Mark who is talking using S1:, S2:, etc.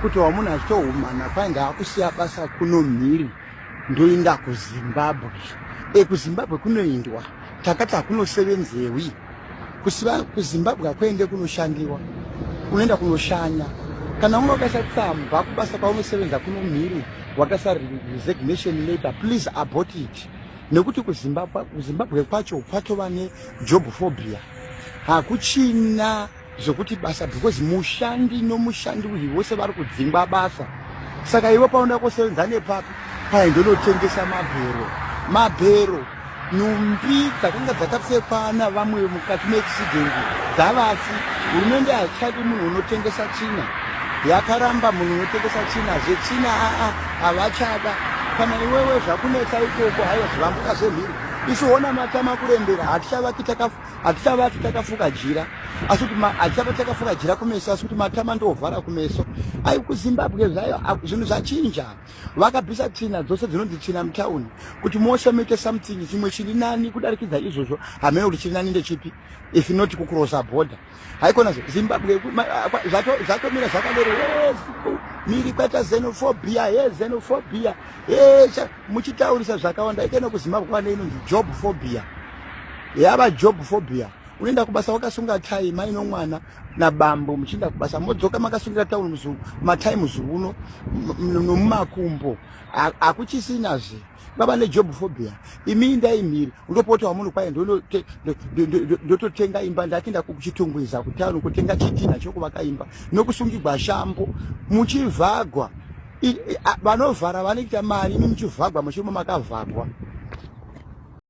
S1: kuti wamuna achitohumana kwainga akusiya basa kuno mhiri ndoenda kuZimbabwe. KuZimbabwe kunoindwa takati hakunosevenzewi. KuZimbabwe hakuende kunoshandiwa, unoenda kunoshanya. Kana umwe wakasatsamva kubasa kwaunosevenza kuno mhiri wakasa resignation letter, please abort it. Nekuti kuZimbabwe kwacho kwatova nejob phobia. Hakuchina zvokuti basa because mushandi nomushandi uyu vose vari kudzingwa basa. Saka iwe paunoda kusevenza nepapi paindonotengesa mabhero nhumbi dzakanga dzakapfekwa navamwe mukati meaccident dzavasi. Hurumende hachadi munhu unotengesa china, yakaramba munhu unotengesa china. Zvechina havachada. Kana iwewe zvakunetsa ikoko haiwa zvivambuka zvemhiri, isuona matama kurembera. Hatichavati takafuka jira, asi kuti hatichava takafuka jira kumeso, asi kuti matama ndovhara kumeso. Ai kuZimbabwe zvayo zvinhu zvachinja. Vakabvisa china dzose dzinonzi china mutauni kuti mose muite something chimwe chiri nani kudarikidza izvozvo. Hamene kuti chiri nani ndechipi if not kucrossa border. Haikona Zimbabwe zvatomira zvakadero miri kwaita xenophobia, xenophobia. Muchitaurisa zvakawanda ikena kuZimbabwe kwane inonzi job phobia. Yava job phobia. Unoenda kubasa wakasunga tai mai nomwana nabambo, muchinda kubasa modzoka makasungira tauni matai muzuru uno nomumakumbo. Hakuchisinazve. Baba nejob phobia. Imi ndaimiri ndopota wamunhu kwai ndototenga imba ndatinda kuchitungwiza kutauni kutenga chitina chokuvaka imba nokusungirwa shambo muchivhagwa. Vanovhara vanoita mari, imi muchivhagwa muchirimo makavhagwa.